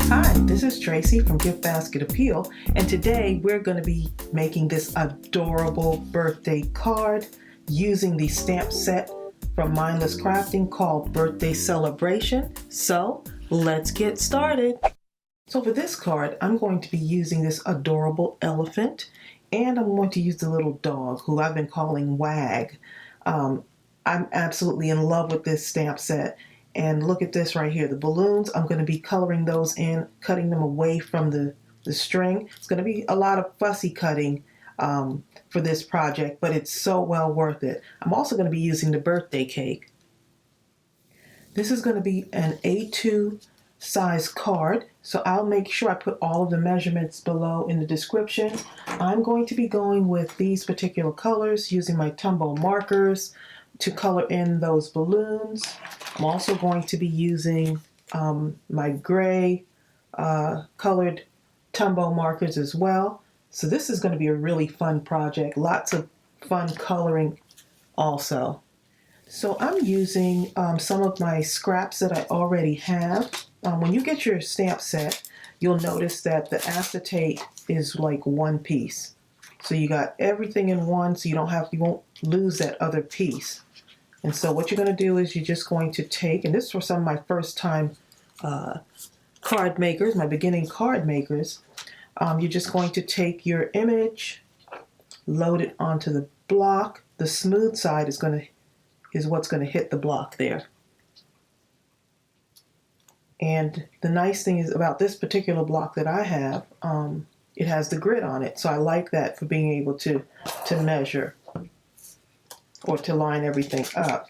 Hi, this is Tracey from GiftBasketAppeal, and today we're going to be making this adorable birthday card using the stamp set from Mindless Crafting called Birthday Celebration. So let's get started. So for this card, I'm going to be using this adorable elephant, and I'm going to use the little dog who I've been calling Wag. I'm absolutely in love with this stamp set. And look at this right here. The balloons, I'm going to be coloring those in, cutting them away from the string. It's going to be a lot of fussy cutting for this project, but it's so well worth it. I'm also going to be using the birthday cake. This is going to be an A2 size card, so I'll make sure I put all of the measurements below in the description. I'm going to be going with these particular colors, using my Tombow markers to color in those balloons. I'm also going to be using my gray colored Tombow markers as well. So this is going to be a really fun project. Lots of fun coloring also. So I'm using some of my scraps that I already have. When you get your stamp set, you'll notice that the acetate is like one piece. So you got everything in one, so you won't lose that other piece. And so what you're going to do is you're just going to take, and this is for some of my first time card makers, my beginning card makers, you're just going to take your image, load it onto the block. The smooth side is what's going to hit the block there. And the nice thing is about this particular block that I have, it has the grid on it. So I like that for being able to measure or to line everything up.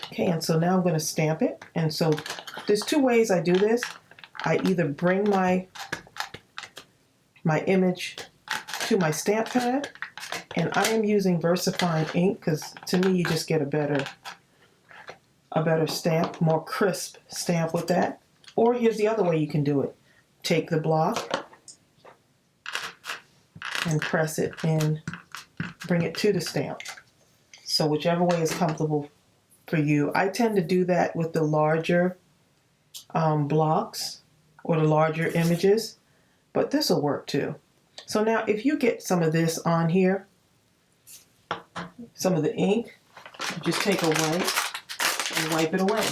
Okay, and so now I'm going to stamp it. And so there's two ways I do this. I either bring my image to my stamp pad, and I am using VersaFine ink because to me you just get a better stamp, more crisp stamp with that. Or here's the other way you can do it. Take the block and press it in, bring it to the stamp. So whichever way is comfortable for you. I tend to do that with the larger blocks or the larger images, but this will work too. So now if you get some of this on here, some of the ink, you just take a wipe and wipe it away.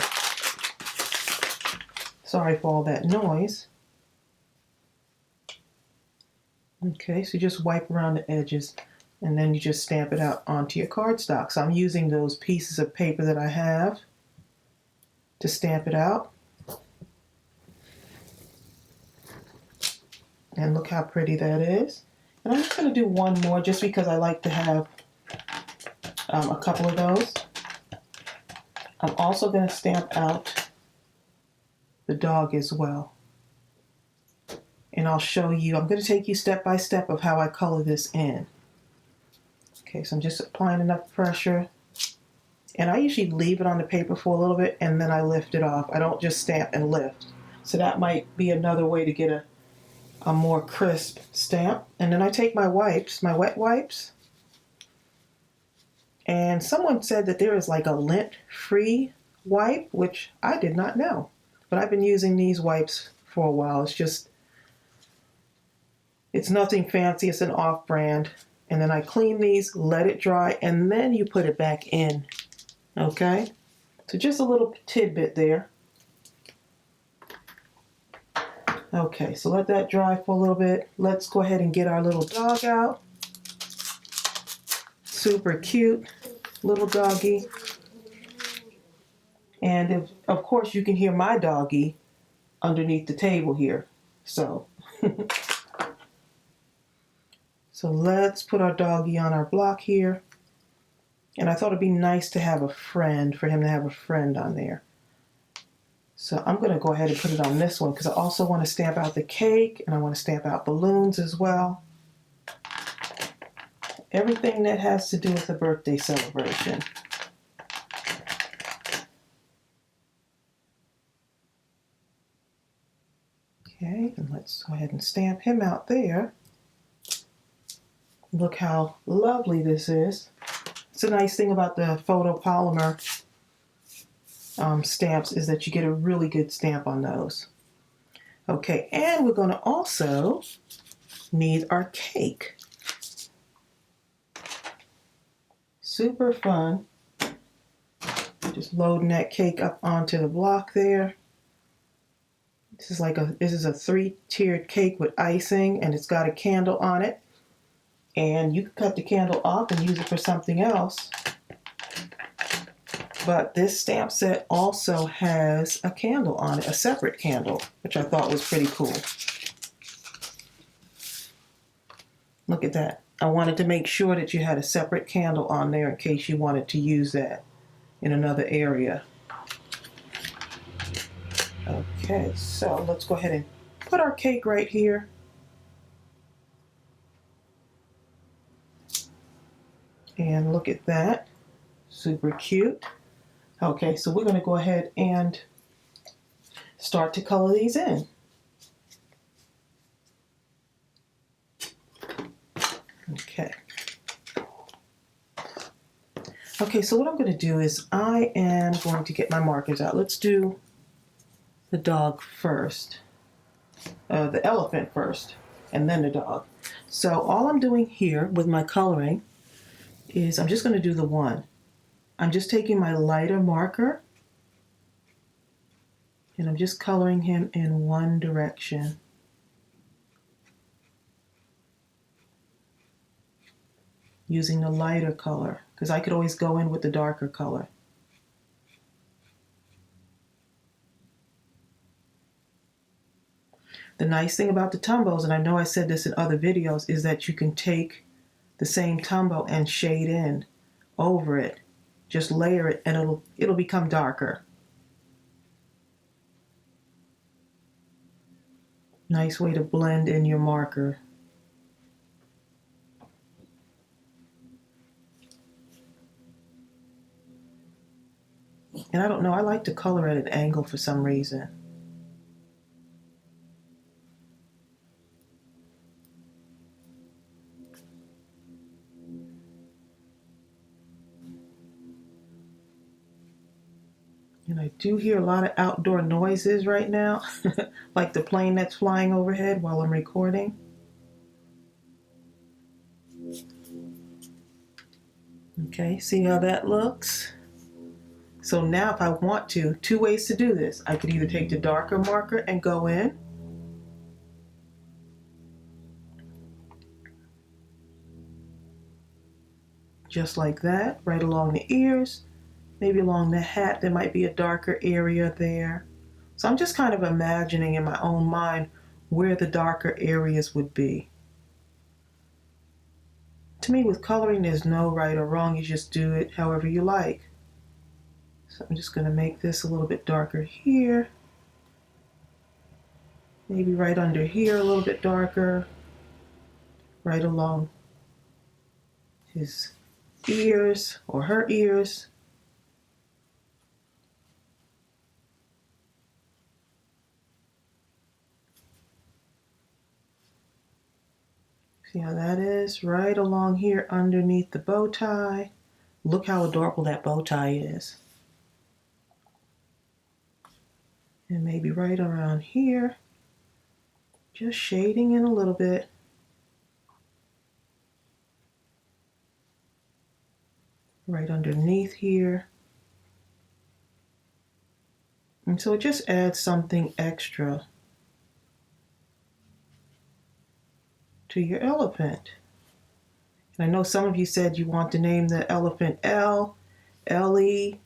Sorry for all that noise. Okay, so just wipe around the edges and then you just stamp it out onto your cardstock. So I'm using those pieces of paper that I have to stamp it out. And look how pretty that is. And I'm just going to do one more just because I like to have a couple of those. I'm also going to stamp out the dog as well. And I'll show you, I'm going to take you step by step of how I color this in. Okay, so I'm just applying enough pressure. And I usually leave it on the paper for a little bit and then I lift it off. I don't just stamp and lift. So that might be another way to get a more crisp stamp. And then I take my wipes, my wet wipes. And someone said that there is like a lint-free wipe, which I did not know. But I've been using these wipes for a while. It's nothing fancy, it's an off-brand. And then I clean these, let it dry, and then you put it back in. Okay? So just a little tidbit there. Okay, so let that dry for a little bit. Let's go ahead and get our little dog out. Super cute little doggy. And of course you can hear my doggy underneath the table here. So So let's put our doggy on our block here. And I thought it'd be nice to have a friend, for him to have a friend on there. So I'm going to go ahead and put it on this one because I also want to stamp out the cake and I want to stamp out balloons as well. Everything that has to do with the birthday celebration. Okay, and let's go ahead and stamp him out there. Look how lovely this is. It's a nice thing about the photopolymer stamps is that you get a really good stamp on those. Okay, and we're going to also need our cake. Super fun. Just loading that cake up onto the block there. This is a 3-tiered cake with icing, and it's got a candle on it. And you can cut the candle off and use it for something else. But this stamp set also has a candle on it, a separate candle, which I thought was pretty cool. Look at that. I wanted to make sure that you had a separate candle on there in case you wanted to use that in another area. Okay, so let's go ahead and put our cake right here. And look at that. Super cute. Okay, so we're going to go ahead and start to color these in. Okay. Okay, so what I'm going to do is I am going to get my markers out. Let's do the dog first. The elephant first, and then the dog. So all I'm doing here with my coloring is I'm just going to do the one. I'm just taking my lighter marker and I'm just coloring him in one direction. Using the lighter color, because I could always go in with the darker color. The nice thing about the Tombows, and I know I said this in other videos, is that you can take the same Tombow and shade in over it. Just layer it and it'll become darker. Nice way to blend in your marker. And I don't know, I like to color at an angle for some reason. And I do hear a lot of outdoor noises right now, like the plane that's flying overhead while I'm recording. Okay, see how that looks? So now if I want to, 2 ways to do this. I could either take the darker marker and go in, just like that, right along the ears, maybe along the hat. There might be a darker area there. So I'm just kind of imagining in my own mind where the darker areas would be. To me, with coloring, there's no right or wrong. You just do it however you like. So I'm just going to make this a little bit darker here. Maybe right under here a little bit darker. Right along his ears or her ears. See how that is? Right along here underneath the bow tie. Look how adorable that bow tie is. And maybe right around here. Just shading in a little bit. Right underneath here. And so it just adds something extra to your elephant. And I know some of you said you want to name the elephant L, Ellie.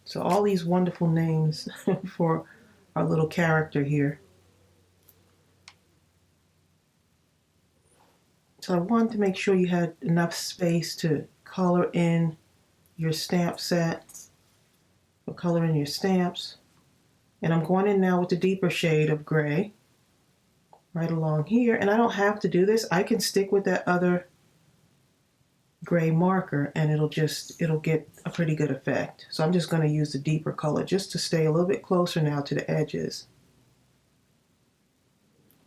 So all these wonderful names for our little character here. So I wanted to make sure you had enough space to color in your stamp set, or color in your stamps. And I'm going in now with the deeper shade of gray, right along here. And I don't have to do this. I can stick with that other gray marker and it'll get a pretty good effect. So I'm just going to use the deeper color just to stay a little bit closer now to the edges.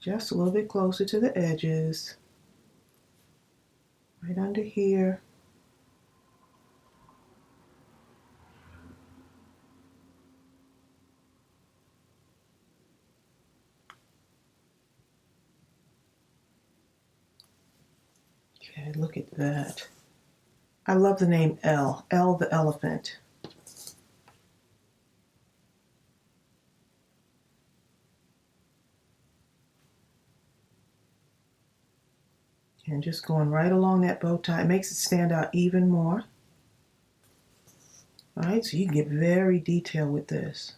Just a little bit closer to the edges. Right under here. Okay, look at that. I love the name Elle, Elle the elephant. And just going right along that bow tie, it makes it stand out even more. All right, so you can get very detailed with this.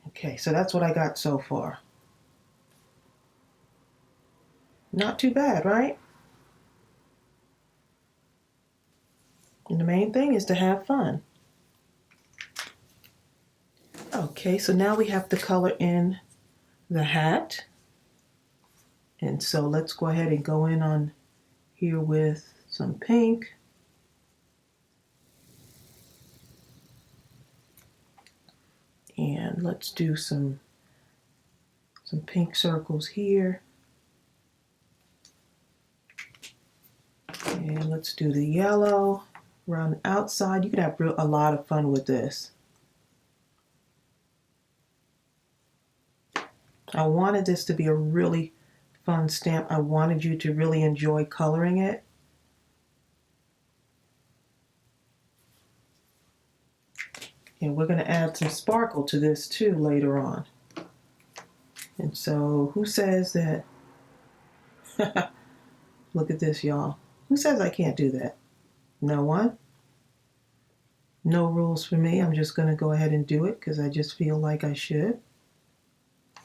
Okay, so that's what I got so far. Not too bad, right? And the main thing is to have fun. Okay, so now we have to color in the hat. And so let's go ahead and go in on here with some pink. And let's do some pink circles here. And let's do the yellow around the outside. You can have a lot of fun with this. I wanted this to be a really fun stamp. I wanted you to really enjoy coloring it. And we're going to add some sparkle to this too later on. And so who says that? Look at this, y'all. Who says I can't do that? No one? No rules for me. I'm just going to go ahead and do it because I just feel like I should.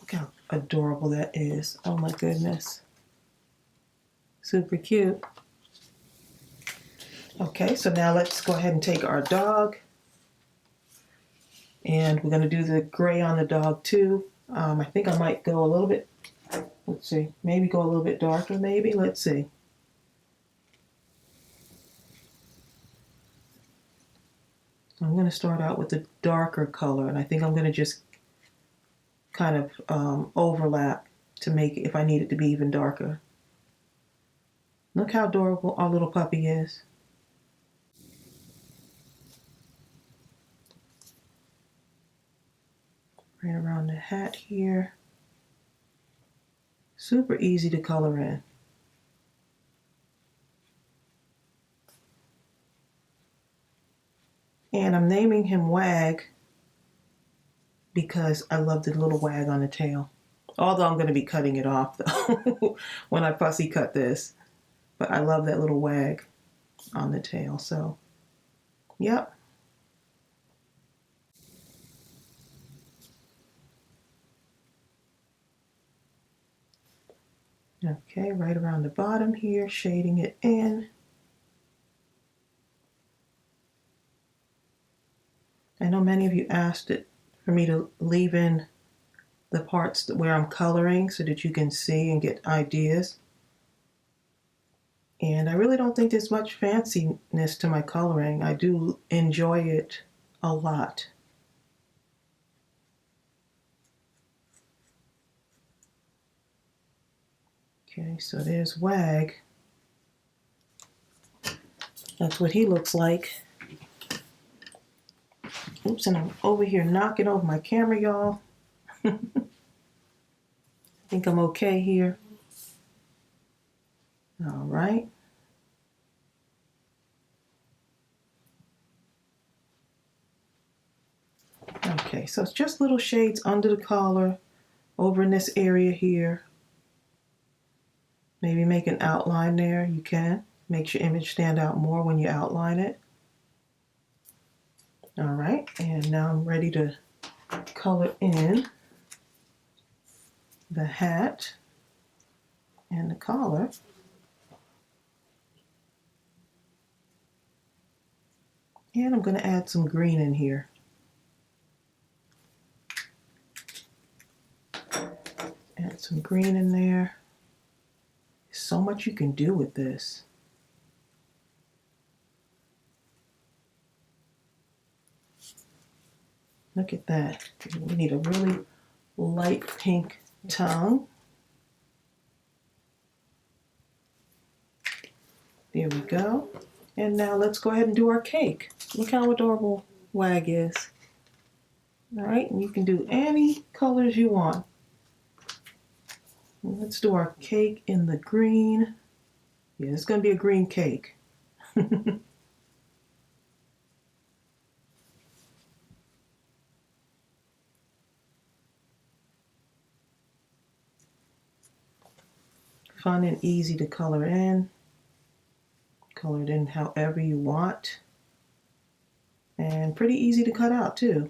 Look how adorable that is. Oh my goodness. Super cute. Okay, so now let's go ahead and take our dog. And we're going to do the gray on the dog too. I think I might go a little bit, let's see, maybe go a little bit darker maybe. Let's see. I'm going to start out with the darker color, and I think I'm going to just kind of overlap to make it, if I need it to be even darker. Look how adorable our little puppy is. Right around the hat here. Super easy to color in. And I'm naming him Wag because I love the little wag on the tail. Although I'm going to be cutting it off though when I fussy cut this. But I love that little wag on the tail. So, yep. Okay, right around the bottom here, shading it in. I know many of you asked it for me to leave in the parts where I'm coloring so that you can see and get ideas. And I really don't think there's much fanciness to my coloring. I do enjoy it a lot. Okay, so there's Wag. That's what he looks like. Oops, and I'm over here knocking over my camera, y'all. I think I'm okay here. All right. Okay, so it's just little shades under the collar, over in this area here. Maybe make an outline there, you can. Makes your image stand out more when you outline it. All right, and now I'm ready to color in the hat and the collar. And I'm going to add some green in here. Add some green in there. There's so much you can do with this. Look at that. We need a really light pink tongue. There we go. And now let's go ahead and do our cake. Look how adorable Wag is. All right, and you can do any colors you want. Let's do our cake in the green. Yeah, it's going to be a green cake. Fun and easy to color in. Color it in however you want. And pretty easy to cut out too.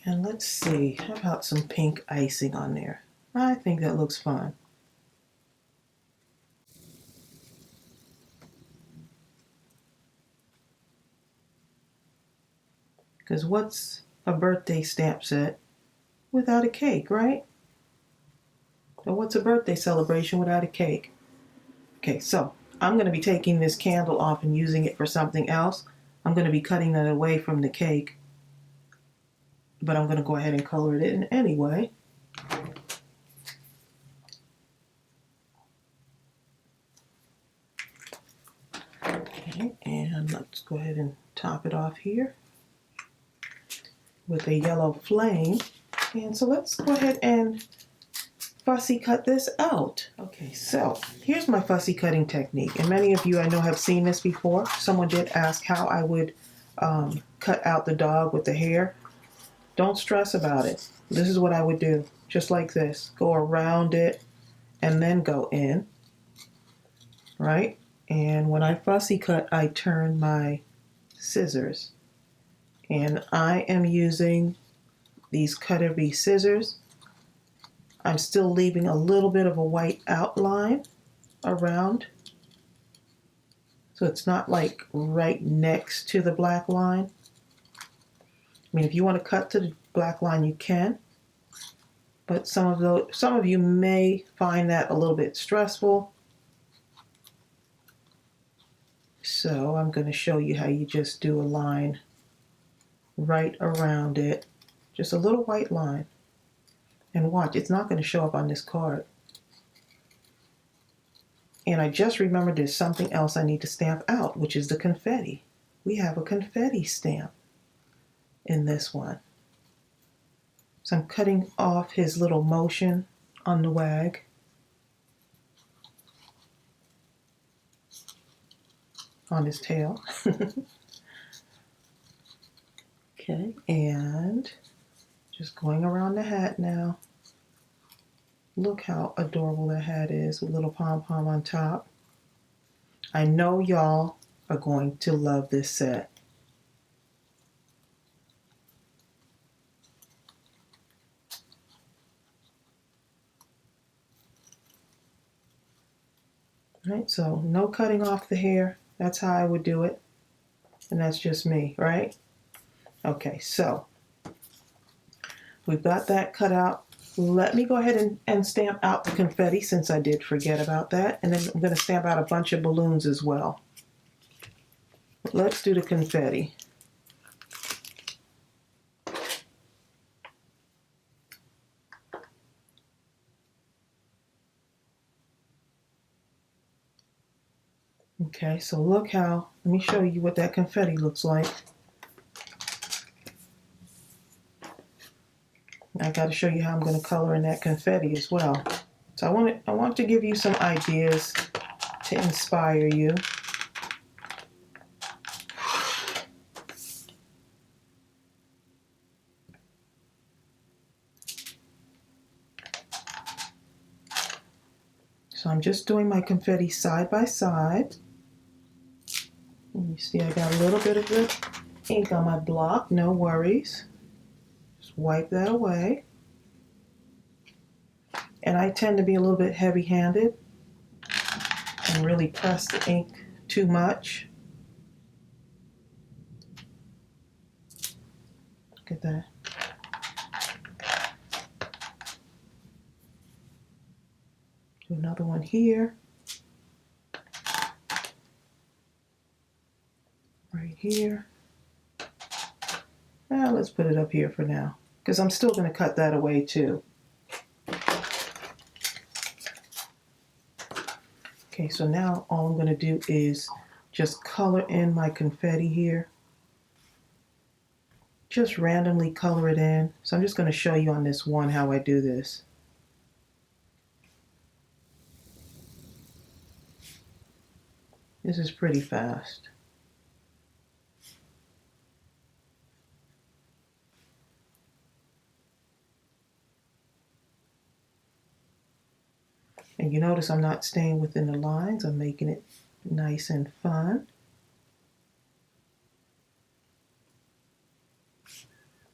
And let's see, how about some pink icing on there? I think that looks fun. Because what's a birthday stamp set without a cake, right? Or what's a birthday celebration without a cake? Okay, so I'm going to be taking this candle off and using it for something else. I'm going to be cutting that away from the cake, but I'm going to go ahead and color it in anyway. Okay, and let's go ahead and top it off here with a yellow flame. And so let's go ahead and fussy cut this out. Okay, so here's my fussy cutting technique, and many of you I know have seen this before. Someone did ask how I would cut out the dog with the hair. Don't stress about it. This is what I would do, just like this. Go around it and then go in, right? And when I fussy cut, I turn my scissors, and I am using these Cutter V scissors. I'm still leaving a little bit of a white outline around, so it's not like right next to the black line. I mean, if you want to cut to the black line, you can, but some of you may find that a little bit stressful. So I'm going to show you how you just do a line right around it, just a little white line. And watch, it's not going to show up on this card. And I just remembered there's something else I need to stamp out, which is the confetti. We have a confetti stamp in this one. So I'm cutting off his little motion on the wag. On his tail. Okay, and just going around the hat now. Look how adorable that hat is with little pom-pom on top. I know y'all are going to love this set. All right, so no cutting off the hair. That's how I would do it. And that's just me, right? Okay, so we've got that cut out. Let me go ahead and stamp out the confetti, since I did forget about that. And then I'm going to stamp out a bunch of balloons as well. But let's do the confetti. Okay, so look how, let me show you what that confetti looks like. I got to show you how I'm going to color in that confetti as well. So I want to give you some ideas to inspire you. So I'm just doing my confetti side by side. And you see I got a little bit of the ink on my block, no worries. Just wipe that away. And I tend to be a little bit heavy-handed and really press the ink too much. Look at that. Do another one here. Right here. Now let's put it up here for now, because I'm still going to cut that away too. Okay, so now all I'm going to do is just color in my confetti here. Just randomly color it in. So I'm just going to show you on this one how I do this. This is pretty fast. And you notice I'm not staying within the lines. I'm making it nice and fun.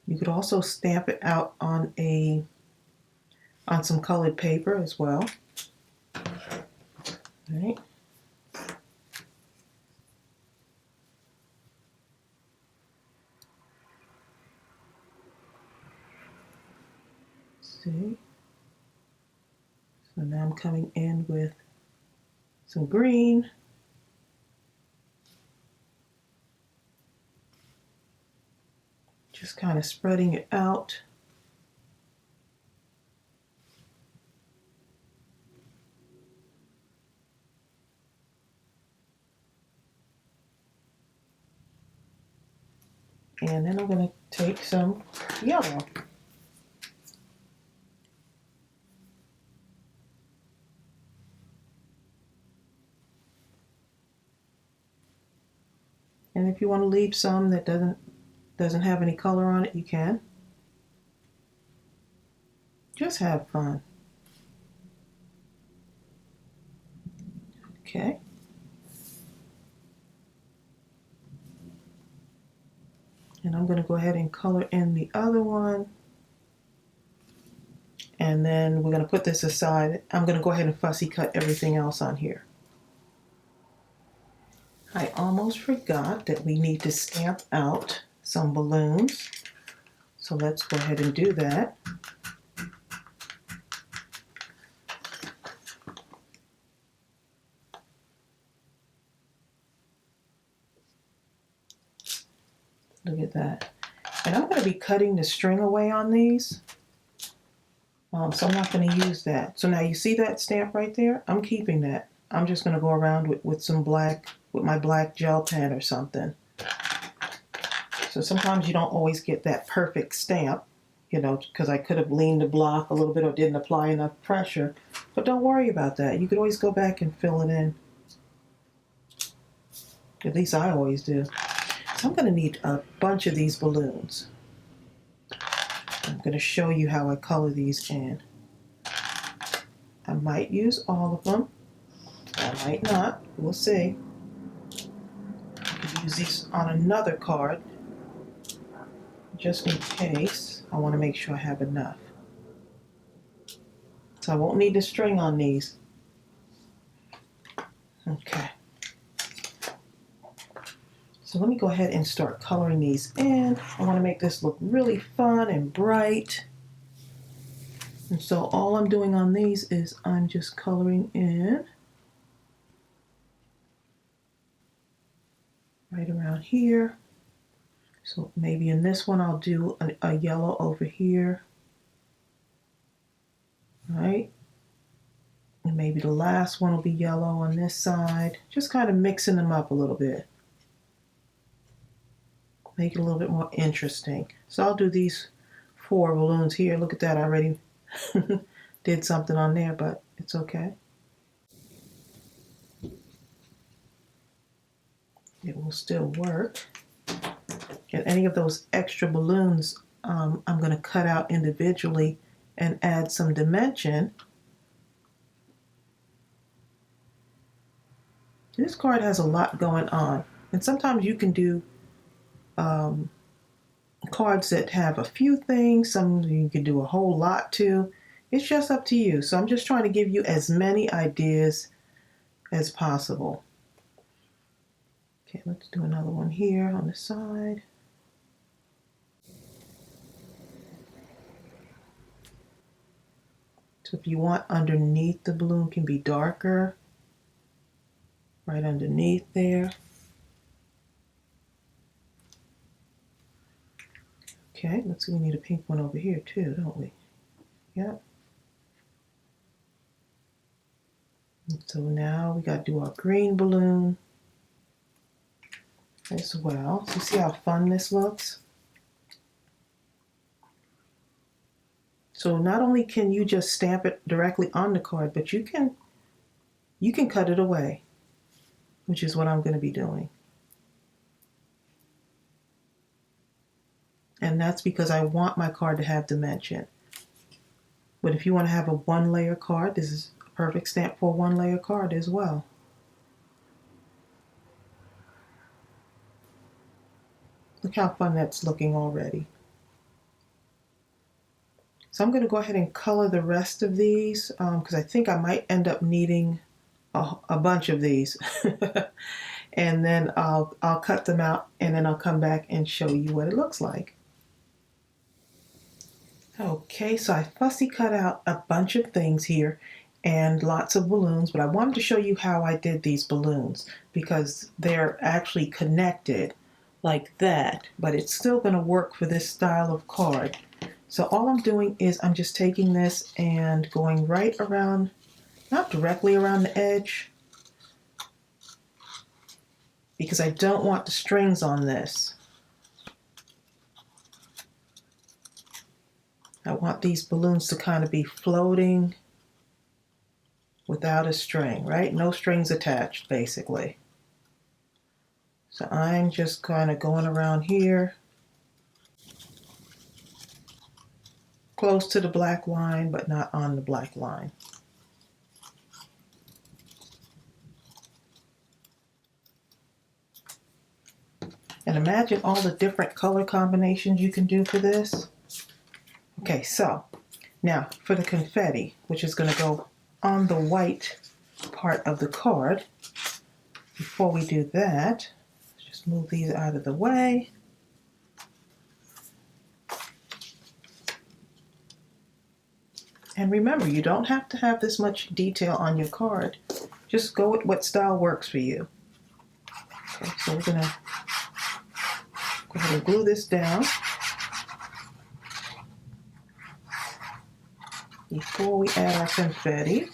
You could also stamp it out on some colored paper as well. All right. See? So now I'm coming in with some green. Just kind of spreading it out. And then I'm going to take some yellow. And if you want to leave some that doesn't have any color on it, you can. Just have fun. Okay. And I'm going to go ahead and color in the other one. And then we're going to put this aside. I'm going to go ahead and fussy cut everything else on here. I almost forgot that we need to stamp out some balloons. So let's go ahead and do that. Look at that. And I'm going to be cutting the string away on these. So I'm not going to use that. So now you see that stamp right there? I'm keeping that. I'm just going to go around with some black, with my black gel pen or something. So sometimes you don't always get that perfect stamp, you know, because I could have leaned the block a little bit or didn't apply enough pressure. But don't worry about that. You could always go back and fill it in. At least I always do. So I'm going to need a bunch of these balloons. I'm going to show you how I color these in. I might use all of them. I might not. We'll see. I could use these on another card just in case. I want to make sure I have enough. So I won't need the string on these. Okay. So let me go ahead and start coloring these in. I want to make this look really fun and bright. And so all I'm doing on these is I'm just coloring in right around here. So maybe in this one I'll do a yellow over here. Right? And maybe the last one will be yellow on this side. Just kind of mixing them up a little bit. Make it a little bit more interesting. So I'll do these 4 balloons here. Look at that, I already did something on there, but it's okay. It will still work. And any of those extra balloons, I'm going to cut out individually and add some dimension. This card has a lot going on. And sometimes you can do cards that have a few things. Some you can do a whole lot to. It's just up to you. So I'm just trying to give you as many ideas as possible. Okay, let's do another one here on the side. So if you want underneath, the balloon can be darker. Right underneath there. Okay, let's see, we need a pink one over here too, don't we? Yep. And so now we got to do our green balloon. as well. So see how fun this looks? So not only can you just stamp it directly on the card, but you can cut it away, which is what I'm going to be doing. And that's because I want my card to have dimension. But if you want to have a one-layer card, this is a perfect stamp for a one-layer card as well. Look how fun that's looking already. So I'm going to go ahead and color the rest of these because I think I might end up needing a bunch of these. And then I'll cut them out and then I'll come back and show you what it looks like. Okay, so I fussy cut out a bunch of things here and lots of balloons, but I wanted to show you how I did these balloons because they're actually connected like that, but it's still going to work for this style of card. So all I'm doing is I'm just taking this and going right around, not directly around the edge, because I don't want the strings on this. I want these balloons to kind of be floating without a string, right? No strings attached, basically. So I'm just kind of going around here, close to the black line, but not on the black line. And imagine all the different color combinations you can do for this. Okay, so now for the confetti, which is going to go on the white part of the card. Before we do that, let's just move these out of the way. And remember, you don't have to have this much detail on your card. Just go with what style works for you. Okay, so we're going to go ahead and glue this down before we add our confetti.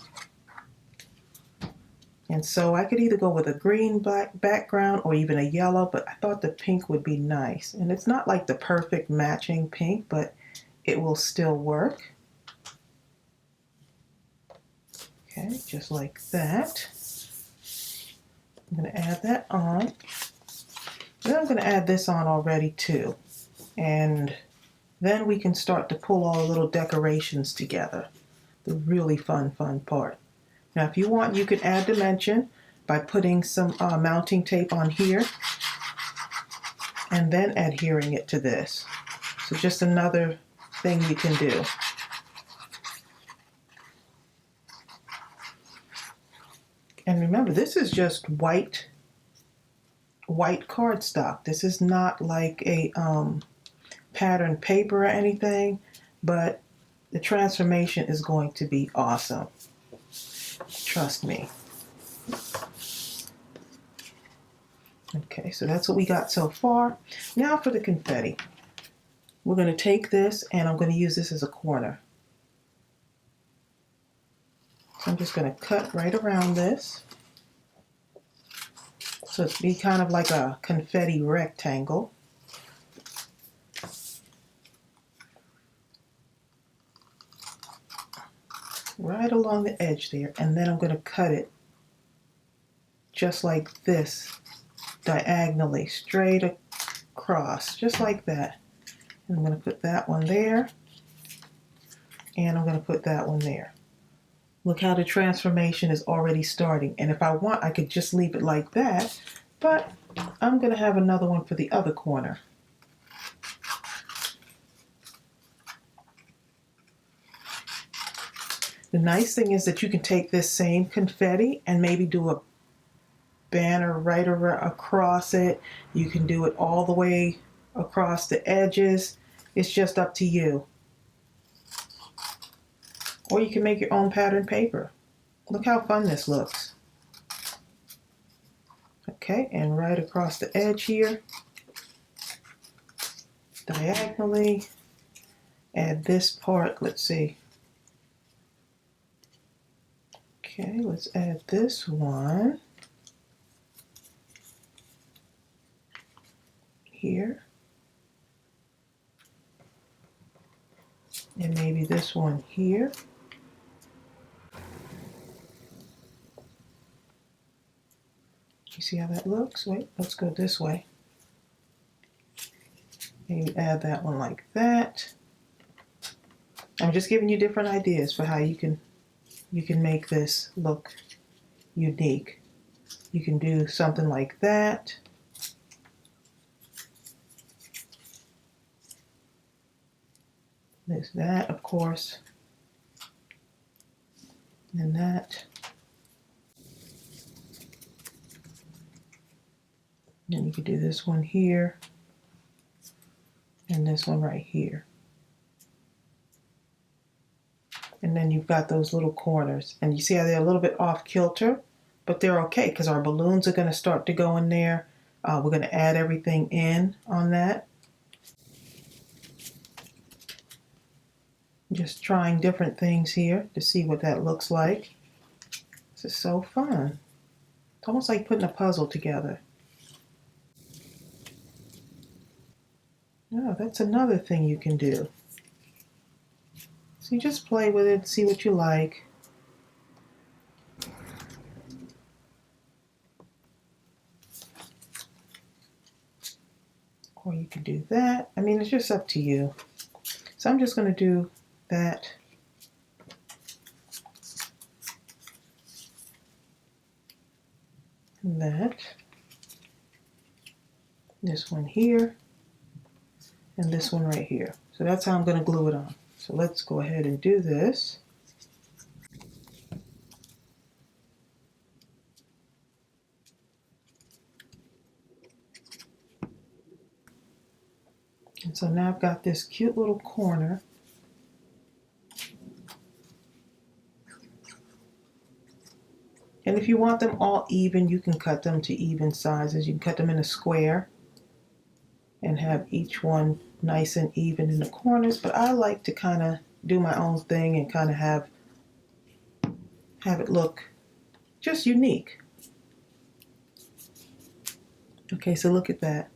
And so I could either go with a green black background or even a yellow, but I thought the pink would be nice. And it's not like the perfect matching pink, but it will still work. Okay, just like that. I'm going to add that on. Then I'm going to add this on already too. And then we can start to pull all the little decorations together. The really fun part. Now if you want, you can add dimension by putting some mounting tape on here and then adhering it to this. So just another thing you can do. And remember, this is just white cardstock. This is not like a pattern paper or anything, but the transformation is going to be awesome. Trust me. Okay, so that's what we got so far. Now for the confetti. We're going to take this and I'm going to use this as a corner. So I'm just going to cut right around this. So it's be kind of like a confetti rectangle. Right along the edge there, and then I'm going to cut it just like this, diagonally, straight across, just like that. And I'm going to put that one there, and I'm going to put that one there. Look how the transformation is already starting, and if I want, I could just leave it like that, but I'm going to have another one for the other corner. The nice thing is that you can take this same confetti and maybe do a banner right across it. You can do it all the way across the edges. It's just up to you. Or you can make your own pattern paper. Look how fun this looks. Okay, and right across the edge here, diagonally, add this part, let's see. Okay, let's add this one. here. And maybe this one here. You see how that looks? Wait, let's go this way. Maybe add that one like that. I'm just giving you different ideas for how you can make this look unique. You can do something like that. There's that, of course. And that. And you could do this one here. And this one right here. And then you've got those little corners. And you see how they're a little bit off kilter? But they're okay because our balloons are going to start to go in there. We're going to add everything in on that. Just trying different things here to see what that looks like. This is so fun. It's almost like putting a puzzle together. Oh, that's another thing you can do. So you just play with it, see what you like. Or you can do that. I mean, it's just up to you. So I'm just going to do that. And that. This one here. And this one right here. So that's how I'm going to glue it on. So let's go ahead and do this. And so now I've got this cute little corner. And if you want them all even, you can cut them to even sizes. You can cut them in a square and have each one nice and even in the corners. But I like to kind of do my own thing and kind of have it look just unique. Okay, so look at that.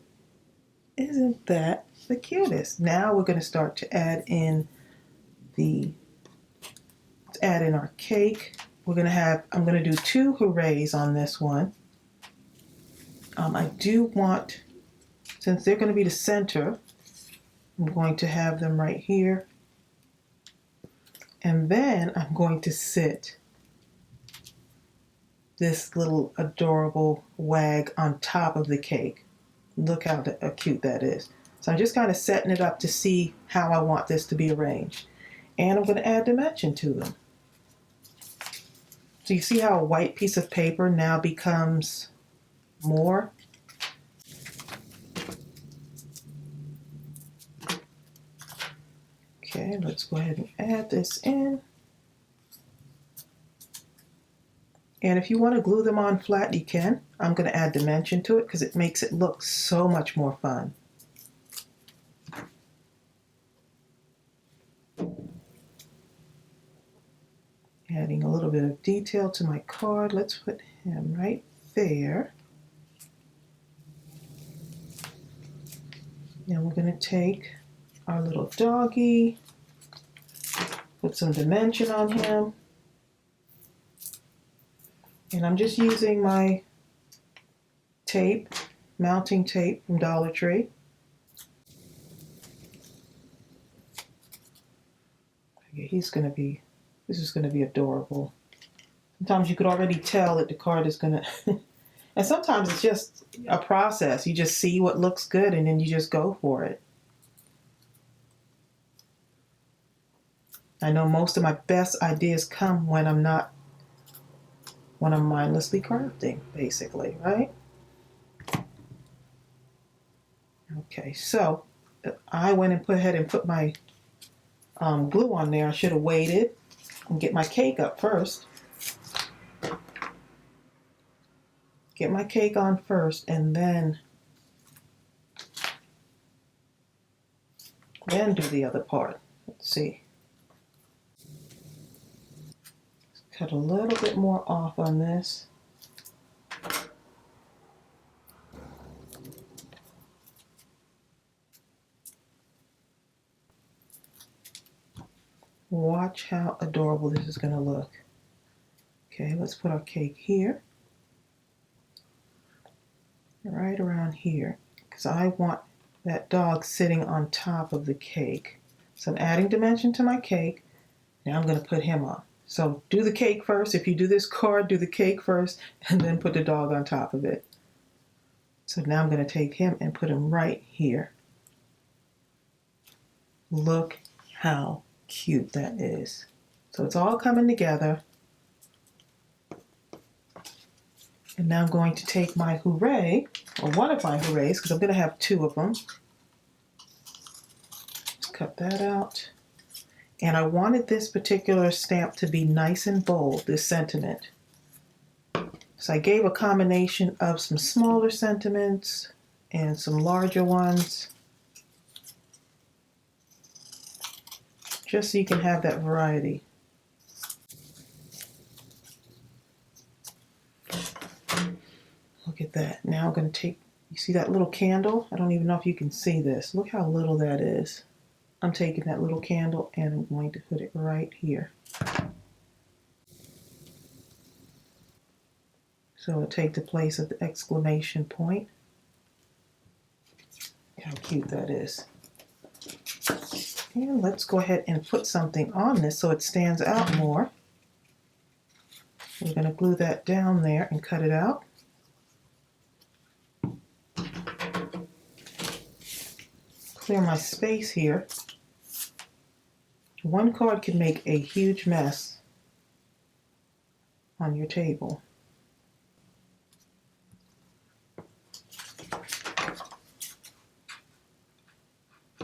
Isn't that the cutest? Now we're going to start to add in our cake. I'm going to do 2 hoorays on this one. I do want, since they're going to be the center, I'm going to have them right here. And then I'm going to sit this little adorable wag on top of the cake. Look how cute that is. So I'm just kind of setting it up to see how I want this to be arranged. And I'm going to add dimension to them. So you see how a white piece of paper now becomes more? Okay, let's go ahead and add this in. And if you want to glue them on flat, you can. I'm going to add dimension to it because it makes it look so much more fun. Adding a little bit of detail to my card. Let's put him right there. Now we're going to take our little doggy, put some dimension on him. And I'm just using my tape, mounting tape from Dollar Tree. Okay, this is going to be adorable. Sometimes you could already tell that the card is going to, and sometimes it's just a process. You just see what looks good and then you just go for it. I know most of my best ideas come when I'm mindlessly crafting, basically, right? Okay, so I went and put my glue on there. I should have waited and get my cake up first. Get my cake on first and then do the other part. Let's see. Cut a little bit more off on this. Watch how adorable this is going to look. Okay, let's put our cake here. Right around here, because I want that dog sitting on top of the cake. So I'm adding dimension to my cake. Now I'm going to put him on. So do the cake first. If you do this card, do the cake first and then put the dog on top of it. So now I'm going to take him and put him right here. Look how cute that is. So it's all coming together. And now I'm going to take my hooray, or one of my hoorays, because I'm going to have two of them. Let's cut that out. And I wanted this particular stamp to be nice and bold, this sentiment. So I gave a combination of some smaller sentiments and some larger ones, just so you can have that variety. Look at that. Now I'm going to take, you see that little candle? I don't even know if you can see this. Look how little that is. I'm taking that little candle and I'm going to put it right here. So it'll take the place of the exclamation point. How cute that is. And let's go ahead and put something on this so it stands out more. We're going to glue that down there and cut it out. Clear my space here. One card can make a huge mess on your table.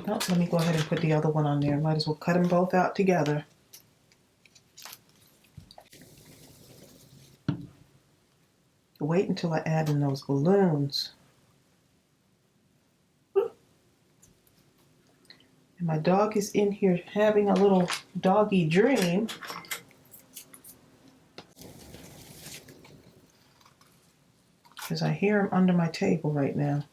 Oh, let me go ahead and put the other one on there. Might as well cut them both out together. Wait until I add in those balloons. And my dog is in here having a little doggy dream. Because I hear him under my table right now.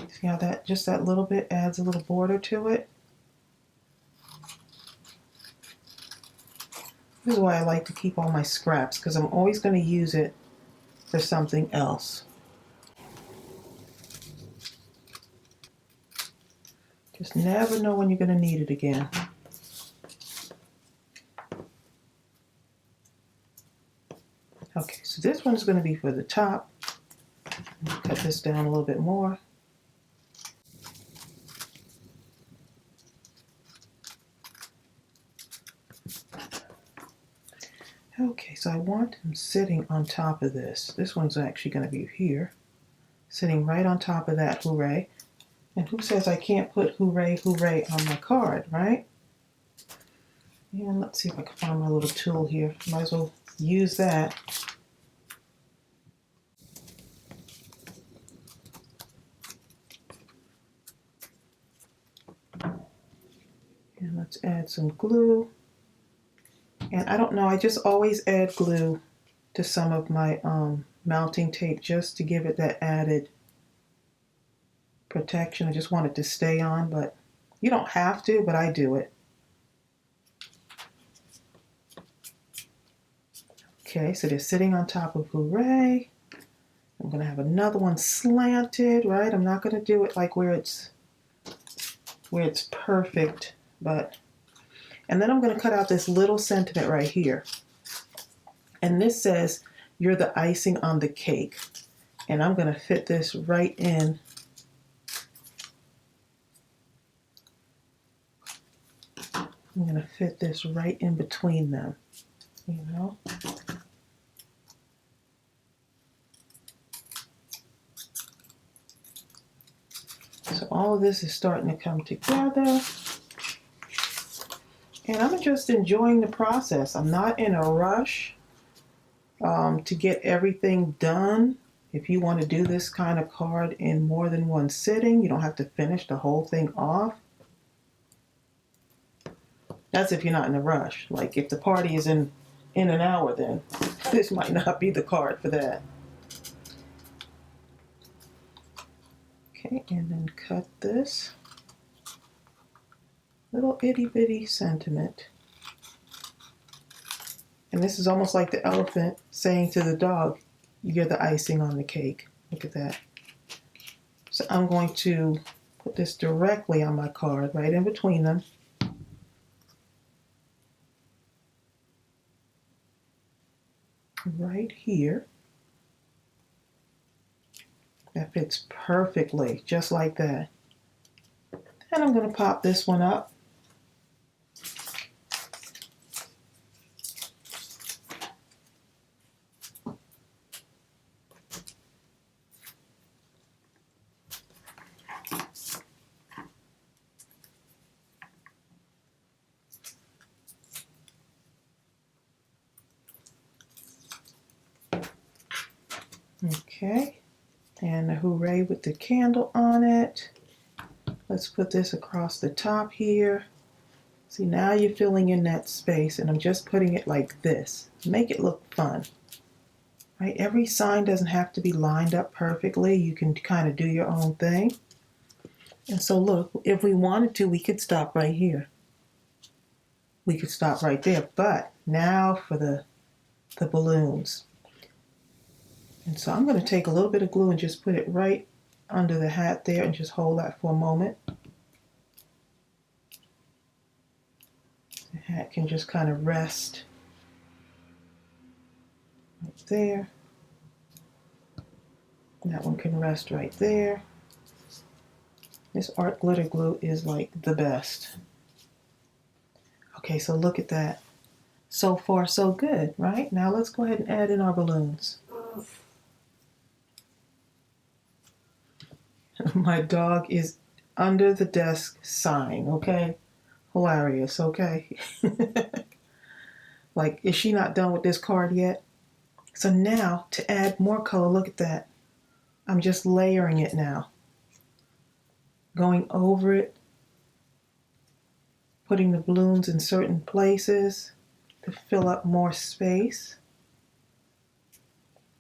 See how that, just that little bit adds a little border to it? This is why I like to keep all my scraps, because I'm always going to use it for something else. Just never know when you're going to need it again. Okay, so this one's going to be for the top. Cut this down a little bit more. Okay, so I want him sitting on top of this. This one's actually going to be here, sitting right on top of that hooray. And who says I can't put hooray, hooray on my card, right? And let's see if I can find my little tool here. Might as well use that. And let's add some glue. And I don't know, I just always add glue to some of my mounting tape just to give it that added protection. I just want it to stay on, but you don't have to, but I do it. Okay, so they're sitting on top of hooray. I'm going to have another one slanted, right? I'm not going to do it like where it's perfect, but... And then I'm going to cut out this little sentiment right here. And this says, "You're the icing on the cake." And I'm going to fit this right in. I'm going to fit this right in between them, you know. So all of this is starting to come together. And I'm just enjoying the process. I'm not in a rush to get everything done. If you want to do this kind of card in more than one sitting, you don't have to finish the whole thing off. That's if you're not in a rush. Like if the party is in an hour, then this might not be the card for that. Okay, and then cut this little itty bitty sentiment. And this is almost like the elephant saying to the dog, you're the icing on the cake. Look at that. So I'm going to put this directly on my card, right in between them. Right here. That fits perfectly, just like that. And I'm going to pop this one up. Okay, and a hooray with the candle on it. Let's put this across the top here. See, now you're filling in that space, and I'm just putting it like this. Make it look fun. Right? Every sign doesn't have to be lined up perfectly. You can kind of do your own thing. And so look, if we wanted to, we could stop right here. We could stop right there. But now for the balloons. And so I'm going to take a little bit of glue and just put it right under the hat there and just hold that for a moment. The hat can just kind of rest right there. And that one can rest right there. This art glitter glue is like the best. Okay, so look at that. So far, so good, right? Now let's go ahead and add in our balloons. My dog is under the desk sighing, okay? Hilarious, okay? Like, is she not done with this card yet? So now, to add more color, look at that. I'm just layering it now. Going over it. Putting the balloons in certain places to fill up more space.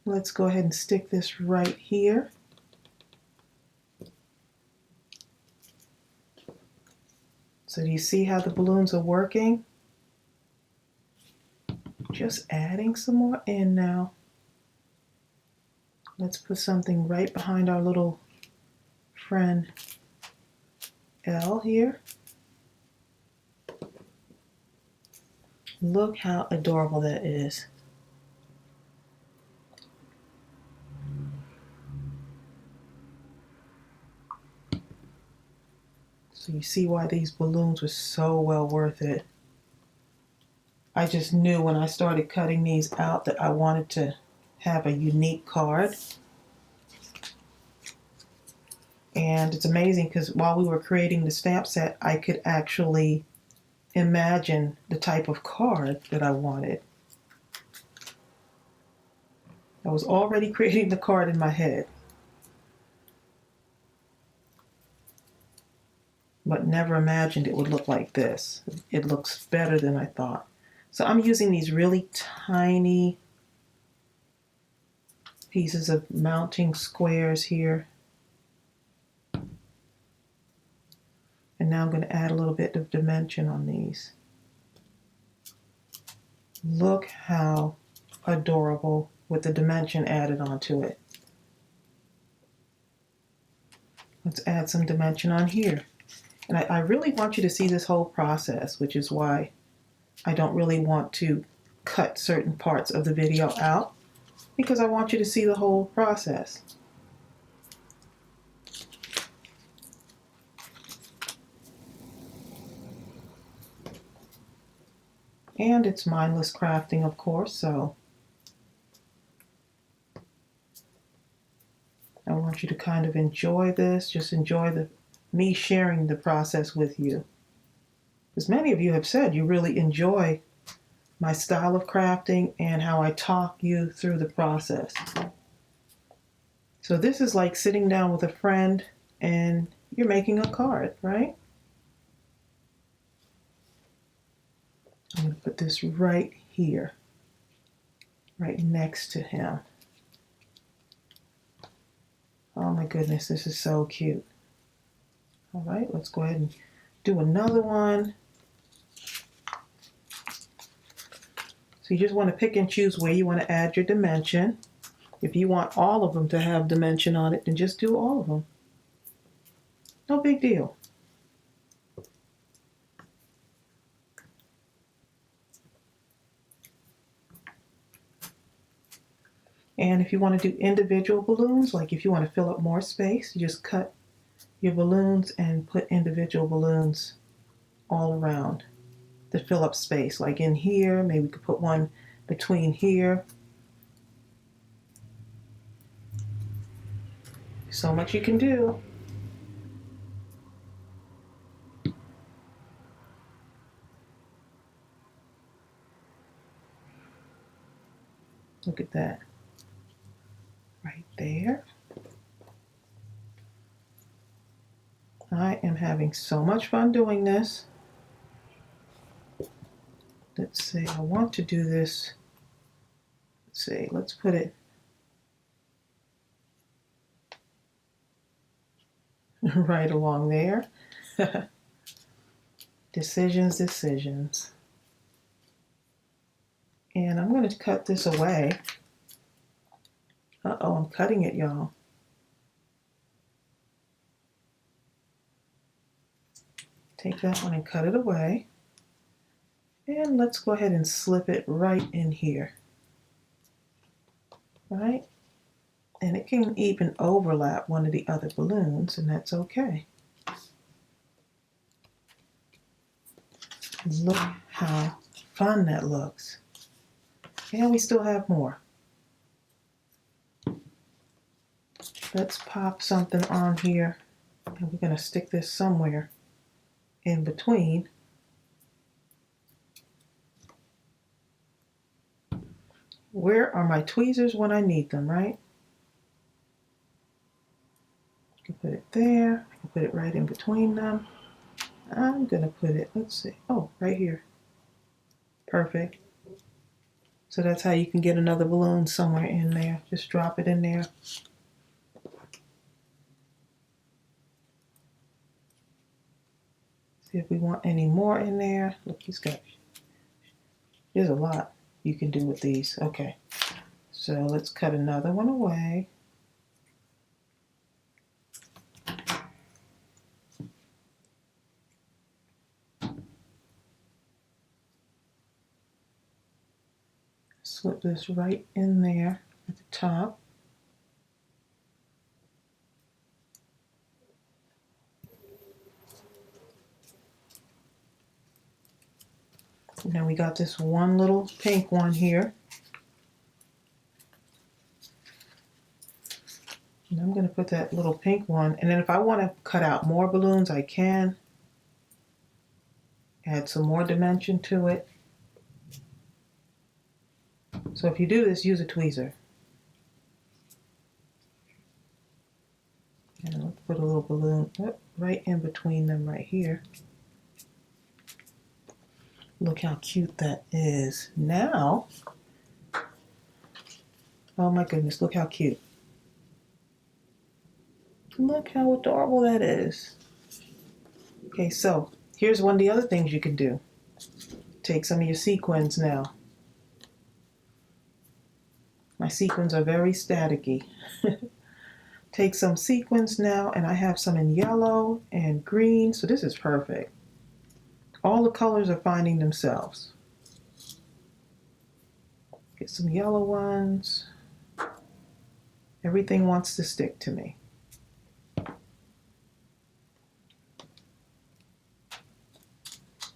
Let's go ahead and stick this right here. So do you see how the balloons are working? Just adding some more in now. Let's put something right behind our little friend L here. Look how adorable that is. So you see why these balloons were so well worth it. I just knew when I started cutting these out that I wanted to have a unique card. And it's amazing because while we were creating the stamp set, I could actually imagine the type of card that I wanted. I was already creating the card in my head, but never imagined it would look like this. It looks better than I thought. So I'm using these really tiny pieces of mounting squares here. And now I'm going to add a little bit of dimension on these. Look how adorable with the dimension added onto it. Let's add some dimension on here. And I really want you to see this whole process, which is why I don't really want to cut certain parts of the video out, because I want you to see the whole process. And it's mindless crafting, of course, so I want you to kind of enjoy this. Just enjoy me sharing the process with you. As many of you have said, you really enjoy my style of crafting and how I talk you through the process. So this is like sitting down with a friend and you're making a card, right? I'm going to put this right here, right next to him. Oh my goodness, this is so cute. All right, let's go ahead and do another one. So you just want to pick and choose where you want to add your dimension. If you want all of them to have dimension on it, then just do all of them. No big deal. And if you want to do individual balloons, like if you want to fill up more space, you just cut your balloons and put individual balloons all around to fill up space. Like in here, maybe we could put one between here. So much you can do. Look at that. Right there. I am having so much fun doing this. Let's see, I want to do this. Let's see, let's put it right along there. Decisions, decisions. And I'm going to cut this away. Uh-oh, I'm cutting it, y'all. Take that one and cut it away. And let's go ahead and slip it right in here. Right? And it can even overlap one of the other balloons, and that's okay. Look how fun that looks. And we still have more. Let's pop something on here, and we're going to stick this somewhere in between. Where are my tweezers when I need them, right? I can put it there. I can put it right in between them. I'm going to put it, let's see, oh, right here. Perfect. So that's how you can get another balloon somewhere in there. Just drop it in there. See if we want any more in there. Look, there's a lot you can do with these. Okay, so let's cut another one away. Slip this right in there at the top. And then we got this one little pink one here. And I'm going to put that little pink one. And then if I want to cut out more balloons, I can. Add some more dimension to it. So if you do this, use a tweezer. And let's put a little balloon right in between them right here. Look how cute that is. Now, oh my goodness, look how cute. Look how adorable that is. Okay, so here's one of the other things you can do. Take some of your sequins now. My sequins are very staticky. Take some sequins now, and I have some in yellow and green, so this is perfect. All the colors are finding themselves. Get some yellow ones. Everything wants to stick to me.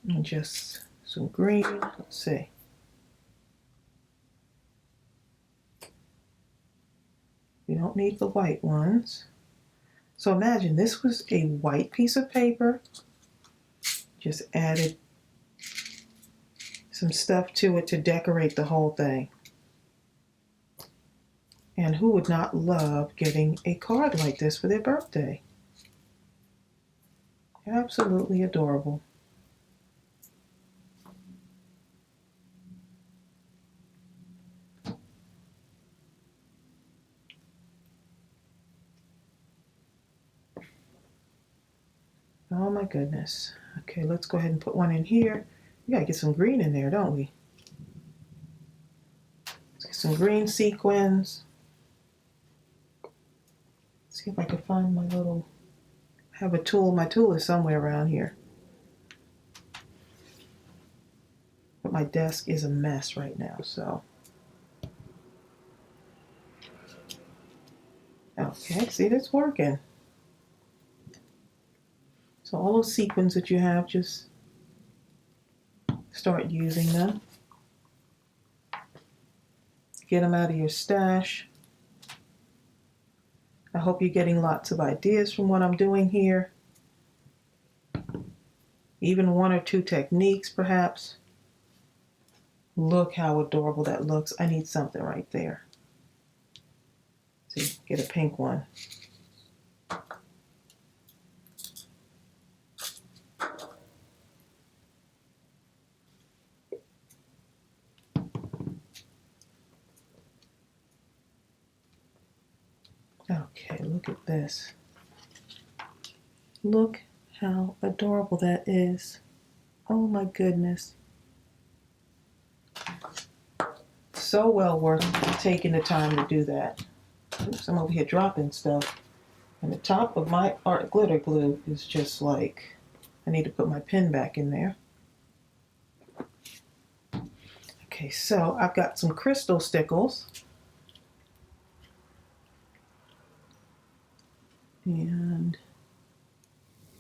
And just some green, let's see. We don't need the white ones. So imagine this was a white piece of paper. Just added some stuff to it to decorate the whole thing. And who would not love getting a card like this for their birthday? Absolutely adorable. Oh my goodness. Okay, let's go ahead and put one in here. We gotta get some green in there, don't we? Let's get some green sequins. See if I can find my little, I have a tool. My tool is somewhere around here. But my desk is a mess right now, so. Okay, see, that's working. So all those sequins that you have, just start using them. Get them out of your stash. I hope you're getting lots of ideas from what I'm doing here. Even one or two techniques, perhaps. Look how adorable that looks. I need something right there. See, get a pink one. Okay, look at this. Look how adorable that is. Oh my goodness. So well worth taking the time to do that. Oops, I'm over here dropping stuff. And the top of my art glitter glue is just like, I need to put my pen back in there. Okay, so I've got some crystal stickles. And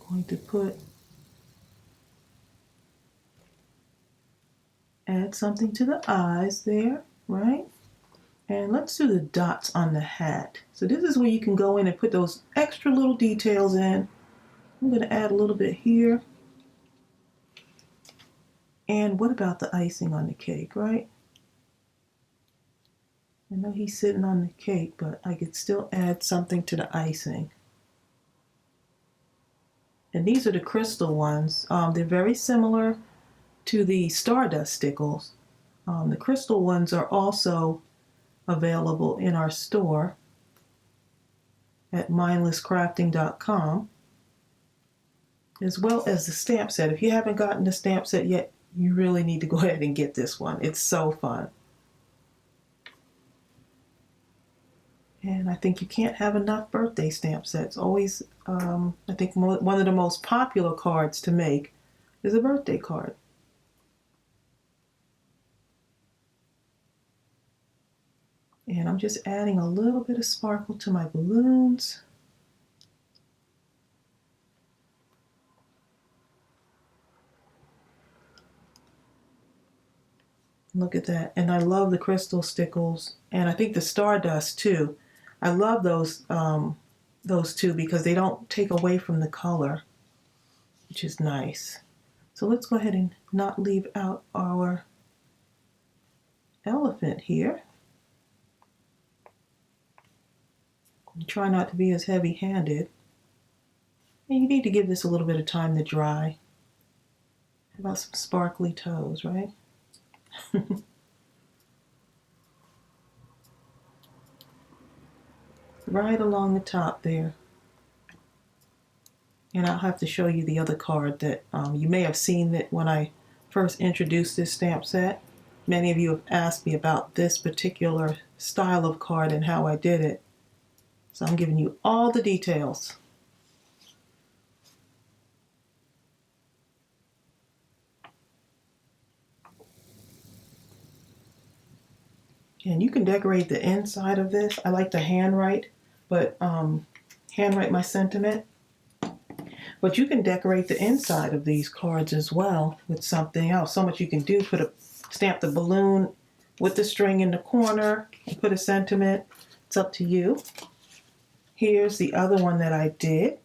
I'm going to add something to the eyes there, right? And let's do the dots on the hat. So this is where you can go in and put those extra little details in. I'm going to add a little bit here. And what about the icing on the cake, right? I know he's sitting on the cake, but I could still add something to the icing. And these are the crystal ones. They're very similar to the Stardust stickles. The crystal ones are also available in our store at mindlesscrafting.com, as well as the stamp set. If you haven't gotten the stamp set yet, you really need to go ahead and get this one. It's so fun. And I think you can't have enough birthday stamp sets. Always, I think one of the most popular cards to make is a birthday card. And I'm just adding a little bit of sparkle to my balloons. Look at that. And I love the crystal stickles, and I think the Stardust too. I love those two because they don't take away from the color, which is nice. So let's go ahead and not leave out our elephant here. And try not to be as heavy-handed. And you need to give this a little bit of time to dry. How about some sparkly toes, right? Right along the top there. And I'll have to show you the other card that you may have seen that when I first introduced this stamp set. Many of you have asked me about this particular style of card and how I did it. So I'm giving you all the details. And you can decorate the inside of this. I like to handwrite, but handwrite my sentiment. But you can decorate the inside of these cards as well with something else. So much you can do. Stamp the balloon with the string in the corner and put a sentiment. It's up to you. Here's the other one that I did.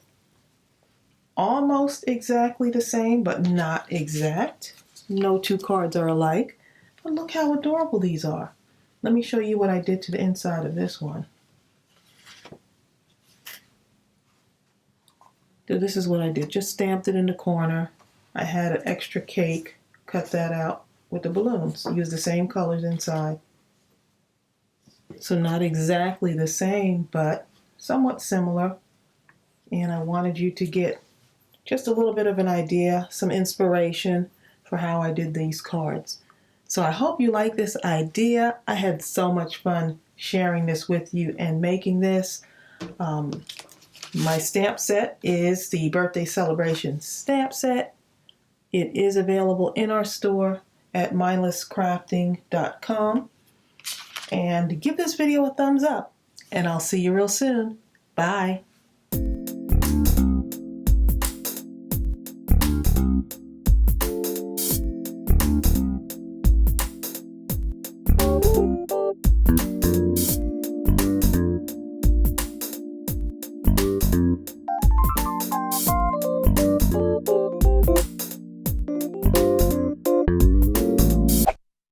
Almost exactly the same, but not exact. No two cards are alike. But look how adorable these are. Let me show you what I did to the inside of this one. So this is what I did. Just stamped it in the corner. I had an extra cake. Cut that out with the balloons. Use the same colors inside. So not exactly the same, but somewhat similar. And I wanted you to get just a little bit of an idea, some inspiration for how I did these cards. So I hope you like this idea. I had so much fun sharing this with you and making this. My stamp set is the birthday celebration stamp set. It is available in our store at mindlesscrafting.com. And give this video a thumbs up, and I'll see you real soon. Bye.